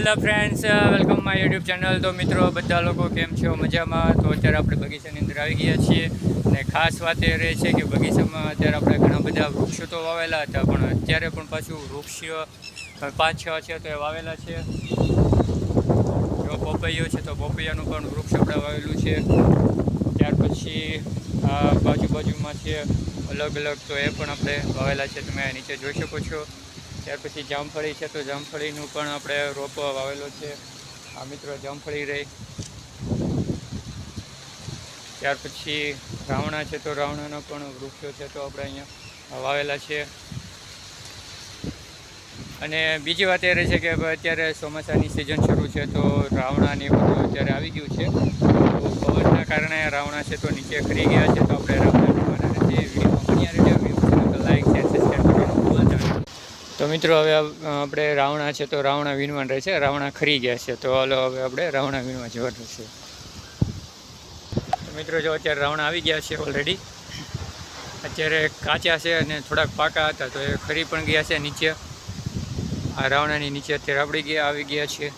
Hello friends, welcome my YouTube channel. તો મિત્રો બધા લોકો કેમ છો? મજામાં? તો અત્યારે આપણે બગીચાની અંદર આવી ગયા છીએ અને ખાસ વાત એ રહે છે કે બગીચામાં અત્યારે આપણે ઘણા બધા વૃક્ષો તો વાવેલા હતા, પણ અત્યારે પણ પાછું વૃક્ષ 5-6 છે તો એ વાવેલા છે. જો પપૈયો છે તો પપૈયાનું પણ વૃક્ષ આપણે વાવેલું છે. ત્યાર પછી બાજુમાં છે અલગ અલગ, તો એ પણ આપણે વાવેલા છે, તમે નીચે જોઈ શકો છો. ત્યાર પછી જામફળી છે તો જામફળીનું પણ આપણે રોપ વાવેલો છે. આ મિત્રો જામફળી રહી. ત્યાર પછી રાવણા છે તો રાવણાના પણ વૃક્ષો છે તો આપણે અહીંયા વાવેલા છે. અને બીજી વાત એ રહે છે કે અત્યારે ચોમાસાની સિઝન શરૂ છે તો રાવણા ને બધું અત્યારે આવી ગયું છે. તો પવનના કારણે રાવણા છે તો નીચે ખરી ગયા છે. તો આપણે રાવણા લાઈક શેર સબસ્ક્રાઈબ કરવાનું ભૂલતા નહીં. તો મિત્રો હવે આપણે રાવણા છે તો રાવણા વીણવાન રહે છે. રાવણા ખરી ગયા છે તો હાલો હવે આપણે રાવણા વીણવા જવાનું છે. તો મિત્રો જો અત્યારે રાવણા આવી ગયા છે ઓલરેડી. અત્યારે કાચા છે અને થોડાક પાકા હતા તો એ ખરી પણ ગયા છે નીચે. આ રાવણાની નીચે અત્યારે આવી ગયા છે.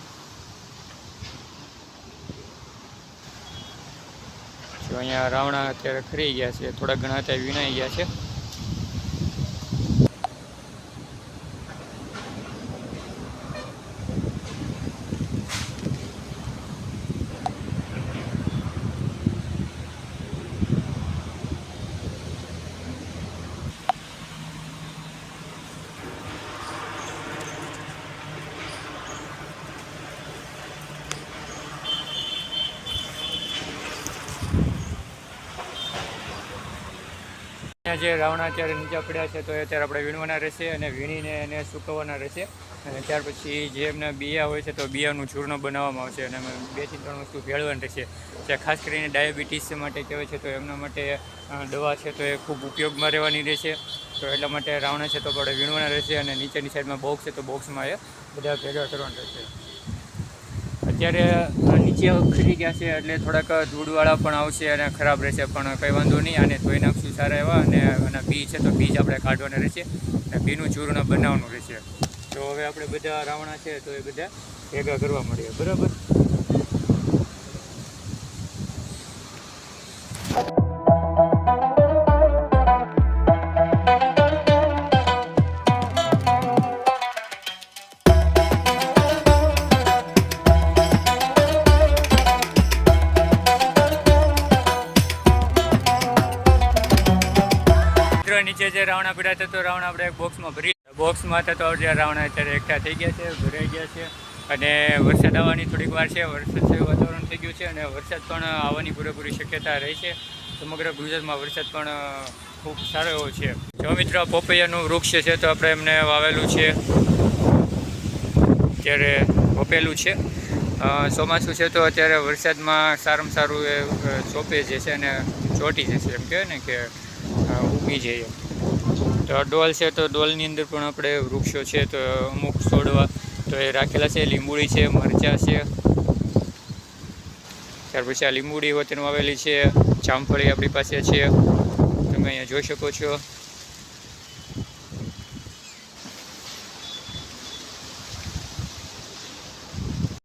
જો અહીંયા રાવણા અત્યારે ખરી ગયા છે, થોડા ઘણા અત્યારે વીણાઈ ગયા છે. જે રાવણા અત્યારે નીચે પડ્યા છે તો એ અત્યારે આપણે વીણવાના રહેશે અને વીણીને એને સૂકવવાના રહેશે. અને ત્યાર પછી જે એમના બિયા હોય છે તો બિયાનું ચૂર્ણ બનાવવામાં આવશે અને 2-3 વસ્તુ ભેળવવાની રહેશે. જે ખાસ કરીને ડાયાબિટીસ માટે કહેવાય છે તો એમના માટે દવા છે તો એ ખૂબ ઉપયોગમાં રહેવાની રહેશે. તો એટલા માટે રાવણા છે તો આપણે વીણવાના રહેશે અને નીચેની સાઈડમાં બોક્સ છે તો બોક્સમાં એ બધા ભેગા કરવાના રહેશે. અત્યારે નીચે ખરી ગયા છે એટલે થોડાક ધૂળવાળા પણ આવશે અને ખરાબ રહેશે, પણ કંઈ વાંધો નહીં. આને ધોઈ નાખશું સારા એવા અને એના બી છે તો બીજ આપણે કાઢવાના રહેશે અને બીનું ચૂર્ણ બનાવવાનું રહેશે. તો હવે આપણે બધા રાવણા છે તો એ બધા ભેગા કરવા મળીએ, બરાબર? નીચે જે રાવણા પડ્યા હતા તો રાવણા આપણે એક બોક્સમાં હતા તો જે રાવણા અત્યારે એકઠા થઈ ગયા છે, ભરાઈ ગયા છે. અને વરસાદ આવવાની થોડીક વાર છે. વરસાદ વાતાવરણ થઈ ગયું છે અને વરસાદ પણ આવવાની પૂરેપૂરી શક્યતા રહી છે. સમગ્ર ગુજરાતમાં વરસાદ પણ ખૂબ સારો એવો છે. જો મિત્રો પપૈયાનું વૃક્ષ છે તો આપણે એમને વાવેલું છે, અત્યારે રોપેલું છે. ચોમાસું છે તો અત્યારે વરસાદમાં સારામાં સારું એ ચોપે જે છે અને ચોટી જશે, એમ કહેવાય ને કે ઉગી જઈએ. તો ડોલ છે તો ડોલની અંદર પણ આપણે વૃક્ષો છે તો અમુક છોડવા તો એ રાખેલા છે. લીંબુડી છે, મરચાં છે. ત્યાર પછી આ લીંબુડી વતન આવેલી છે. જામફળી આપણી પાસે છે, તમે અહીંયા જોઈ શકો છો.